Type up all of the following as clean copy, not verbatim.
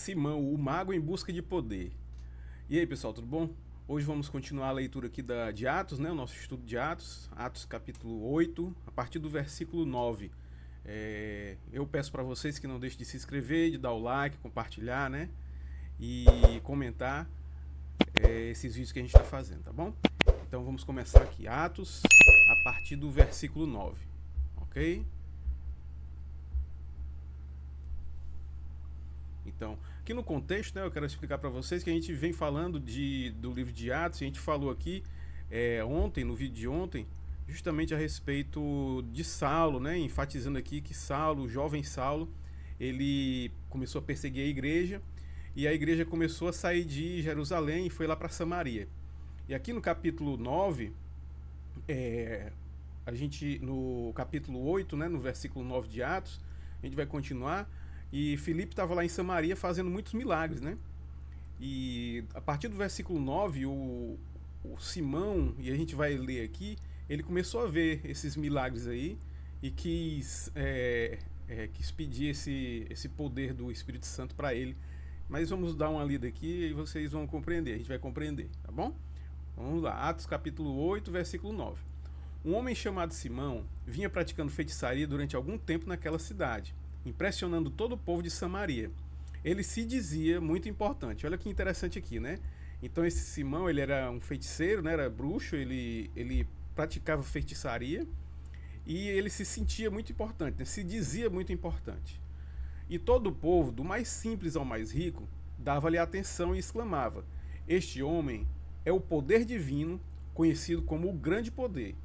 Simão, o mago em busca de poder. E aí, pessoal, tudo bom? Hoje vamos continuar a leitura aqui de Atos, né? O nosso estudo de Atos, Atos capítulo 8, a partir do versículo 9. Eu peço para vocês que não deixem de se inscrever, de dar o like, compartilhar, né? E comentar esses vídeos que a gente está fazendo, tá bom? Então vamos começar aqui, Atos, a partir do versículo 9, ok? Então, aqui no contexto, né, eu quero explicar para vocês que a gente vem falando do livro de Atos, e a gente falou aqui ontem, no vídeo de ontem, justamente a respeito de Saulo, né, enfatizando aqui que Saulo, o jovem Saulo, ele começou a perseguir a igreja, e a igreja começou a sair de Jerusalém e foi lá para Samaria. E aqui no capítulo 9, a gente, no capítulo 8, né, no versículo 9 de Atos, a gente vai continuar. E Filipe estava lá em Samaria fazendo muitos milagres, né? E a partir do versículo 9, o Simão, e a gente vai ler aqui, ele começou a ver esses milagres aí e quis pedir esse poder do Espírito Santo para ele. Mas vamos dar uma lida aqui e vocês vão compreender, a gente vai compreender, tá bom? Vamos lá, Atos capítulo 8, versículo 9. Um homem chamado Simão vinha praticando feitiçaria durante algum tempo naquela cidade, impressionando todo o povo de Samaria. Ele se dizia muito importante. Olha que interessante aqui, né? Então esse Simão, ele era um feiticeiro, né? Era bruxo, ele praticava feitiçaria e ele se sentia muito importante, né? Se dizia muito importante. E todo o povo, do mais simples ao mais rico, dava-lhe atenção e exclamava: este homem é o poder divino, conhecido como o grande poder.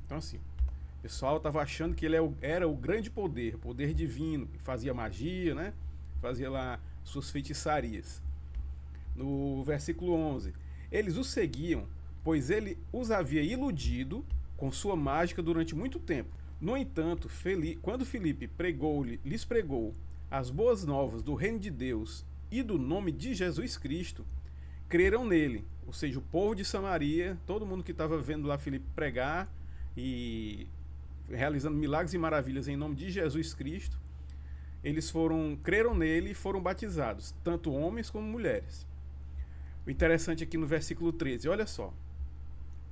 Então assim, o pessoal estava achando que ele era o grande poder, poder divino, fazia magia, né? Fazia lá suas feitiçarias. No versículo 11, eles o seguiam, pois ele os havia iludido com sua mágica durante muito tempo. No entanto, quando Filipe lhes pregou as boas novas do reino de Deus e do nome de Jesus Cristo, creram nele. Ou seja, o povo de Samaria, todo mundo que estava vendo lá Filipe pregar e realizando milagres e maravilhas em nome de Jesus Cristo, eles creram nele e foram batizados, tanto homens como mulheres. O interessante aqui no versículo 13, olha só,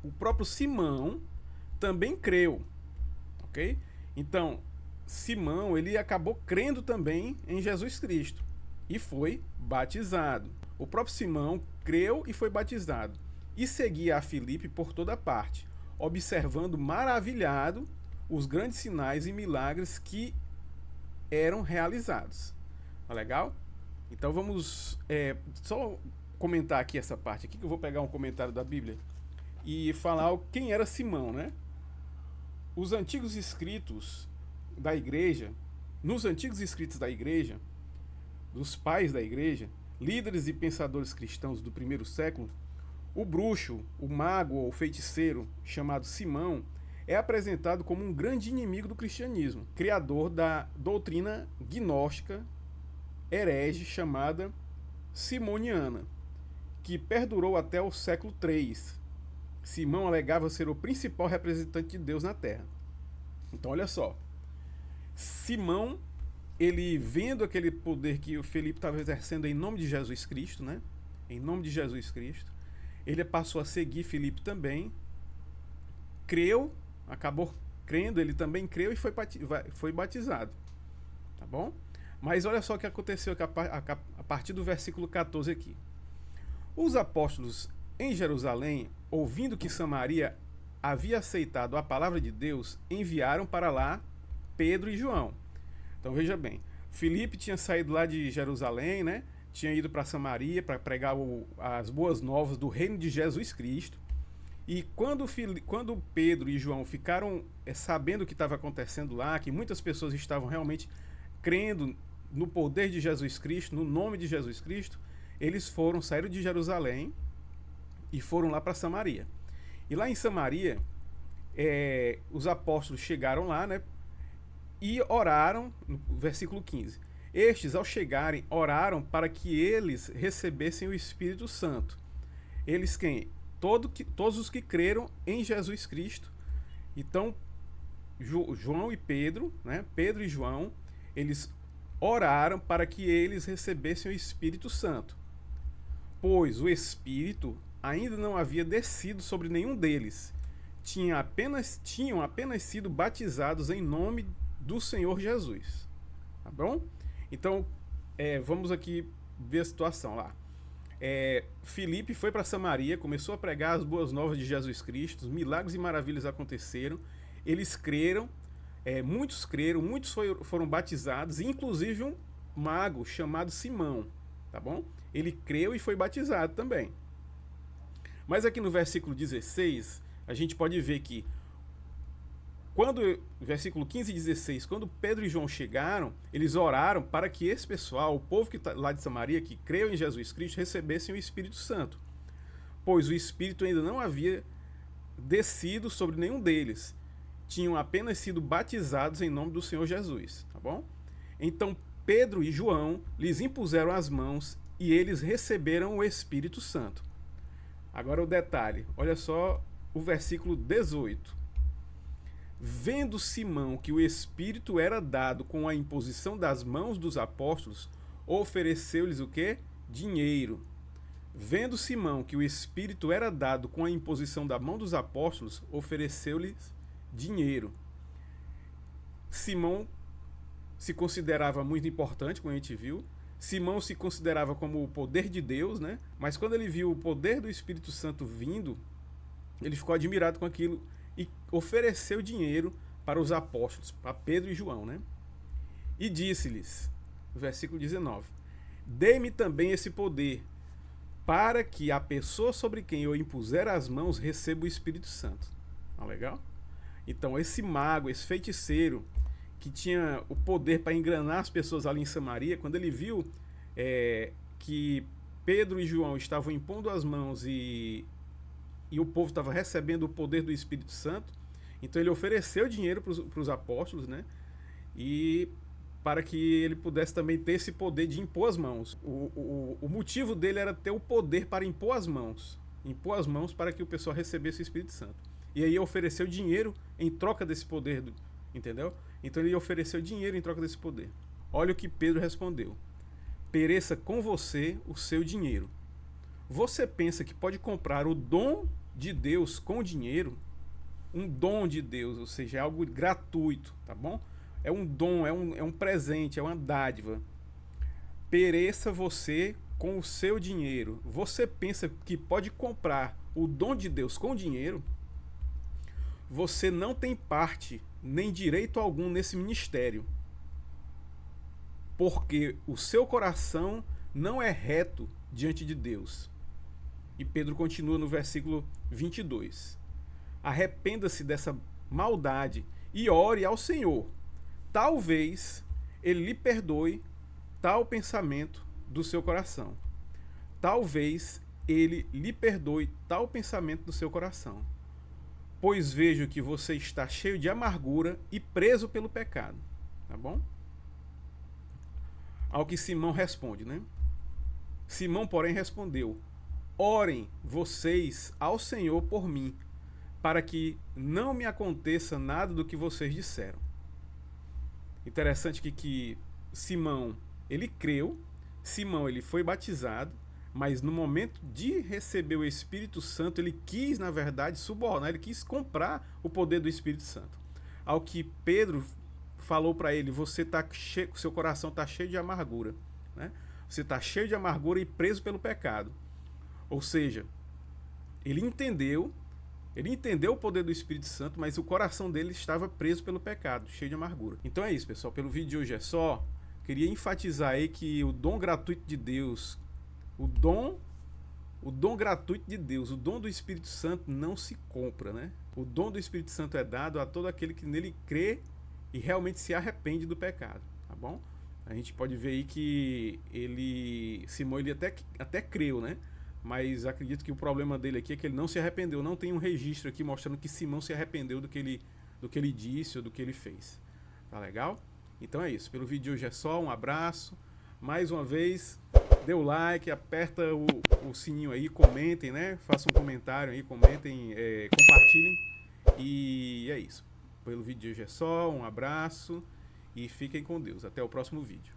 o próprio Simão também creu, ok? Então, Simão, ele acabou crendo também em Jesus Cristo e foi batizado. O próprio Simão creu e foi batizado e seguia a Filipe por toda parte, observando maravilhado os grandes sinais e milagres que eram realizados. Tá legal? Então vamos só comentar aqui essa parte aqui, que eu vou pegar um comentário da Bíblia e falar quem era Simão, né? Os antigos escritos da igreja, nos antigos escritos da igreja, dos pais da igreja, líderes e pensadores cristãos do primeiro século, o bruxo, o mago ou feiticeiro chamado Simão é apresentado como um grande inimigo do cristianismo, criador da doutrina gnóstica herege chamada simoniana, que perdurou até o século III. Simão alegava ser o principal representante de Deus na Terra. Então olha só, Simão, ele vendo aquele poder que o Filipe estava exercendo em nome de Jesus Cristo, né? Em nome de Jesus Cristo, ele passou a seguir Filipe também, creu, acabou crendo, ele também creu e foi batizado, tá bom? Mas olha só o que aconteceu a partir do versículo 14 aqui. Os apóstolos em Jerusalém, ouvindo que Samaria havia aceitado a palavra de Deus, enviaram para lá Pedro e João. Então veja bem, Filipe tinha saído lá de Jerusalém, né? Tinha ido para Samaria para pregar as boas novas do reino de Jesus Cristo. E quando Pedro e João ficaram sabendo o que estava acontecendo lá, que muitas pessoas estavam realmente crendo no poder de Jesus Cristo, no nome de Jesus Cristo, eles saíram de Jerusalém e foram lá para Samaria. E lá em Samaria, os apóstolos chegaram lá, né? E oraram, no versículo 15. Estes, ao chegarem, oraram para que eles recebessem o Espírito Santo. Eles quem? Todos os que creram em Jesus Cristo. Então, João e Pedro, né? Pedro e João, eles oraram para que eles recebessem o Espírito Santo, pois o Espírito ainda não havia descido sobre nenhum deles. Tinham apenas sido batizados em nome do Senhor Jesus. Tá bom? Então, vamos aqui ver a situação lá. Filipe foi para Samaria, começou a pregar as boas novas de Jesus Cristo, milagres e maravilhas aconteceram, eles creram, muitos foram batizados, inclusive um mago chamado Simão, tá bom? Ele creu e foi batizado também. Mas aqui no versículo 16, a gente pode ver que versículo 15 e 16, quando Pedro e João chegaram, eles oraram para que esse pessoal, o povo que tá lá de Samaria, que creu em Jesus Cristo, recebessem o Espírito Santo, pois o Espírito ainda não havia descido sobre nenhum deles. Tinham apenas sido batizados em nome do Senhor Jesus, tá bom? Então Pedro e João lhes impuseram as mãos e eles receberam o Espírito Santo. Agora o detalhe, olha só o versículo 18. Vendo Simão que o Espírito era dado com a imposição das mãos dos apóstolos, ofereceu-lhes o quê? Dinheiro. Vendo Simão que o Espírito era dado com a imposição da mão dos apóstolos, ofereceu-lhes dinheiro. Simão se considerava muito importante, como a gente viu. Simão se considerava como o poder de Deus, né? Mas quando ele viu o poder do Espírito Santo vindo, ele ficou admirado com aquilo e ofereceu dinheiro para os apóstolos, para Pedro e João, né? E disse-lhes, versículo 19: dê-me também esse poder, para que a pessoa sobre quem eu impuser as mãos receba o Espírito Santo. Tá legal? Então esse mago, esse feiticeiro, que tinha o poder para enganar as pessoas ali em Samaria, quando ele viu que Pedro e João estavam impondo as mãos e o povo estava recebendo o poder do Espírito Santo, então ele ofereceu dinheiro para os apóstolos, né? E para que ele pudesse também ter esse poder de impor as mãos. O motivo dele era ter o poder para impor as mãos para que o pessoal recebesse o Espírito Santo. E aí ofereceu dinheiro em troca desse poder, entendeu? Então ele ofereceu dinheiro em troca desse poder. Olha o que Pedro respondeu: pereça com você o seu dinheiro. Você pensa que pode comprar o dom de Deus com dinheiro? Um dom de Deus, ou seja, é algo gratuito, tá bom? É um dom, é um presente, é uma dádiva. Pereça você com o seu dinheiro. Você pensa que pode comprar o dom de Deus com dinheiro? Você não tem parte nem direito algum nesse ministério, porque o seu coração não é reto diante de Deus. E Pedro continua no versículo 22. Arrependa-se dessa maldade e ore ao Senhor. Talvez ele lhe perdoe tal pensamento do seu coração. Talvez ele lhe perdoe tal pensamento do seu coração. Pois vejo que você está cheio de amargura e preso pelo pecado. Tá bom? Ao que Simão responde, né? Simão, porém, respondeu: orem vocês ao Senhor por mim, para que não me aconteça nada do que vocês disseram. Interessante que Simão, ele creu, Simão, ele foi batizado, mas no momento de receber o Espírito Santo, ele quis, na verdade, subornar, ele quis comprar o poder do Espírito Santo. Ao que Pedro falou para ele: você tá cheio, seu coração está cheio de amargura, né? Você está cheio de amargura e preso pelo pecado. Ou seja, ele entendeu o poder do Espírito Santo, mas o coração dele estava preso pelo pecado, cheio de amargura. Então é isso, pessoal. Pelo vídeo de hoje é só. Queria enfatizar aí que o dom gratuito de Deus, o dom gratuito de Deus, o dom do Espírito Santo não se compra, né? O dom do Espírito Santo é dado a todo aquele que nele crê e realmente se arrepende do pecado, tá bom? A gente pode ver aí que Simão, ele até creu, né? Mas acredito que o problema dele aqui é que ele não se arrependeu. Não tem um registro aqui mostrando que Simão se arrependeu do que ele disse ou do que ele fez. Tá legal? Então é isso. Pelo vídeo de hoje é só. Um abraço. Mais uma vez, dê o like, aperta o sininho aí, comentem, né? Façam um comentário aí, comentem, compartilhem. E é isso. Pelo vídeo de hoje é só. Um abraço e fiquem com Deus. Até o próximo vídeo.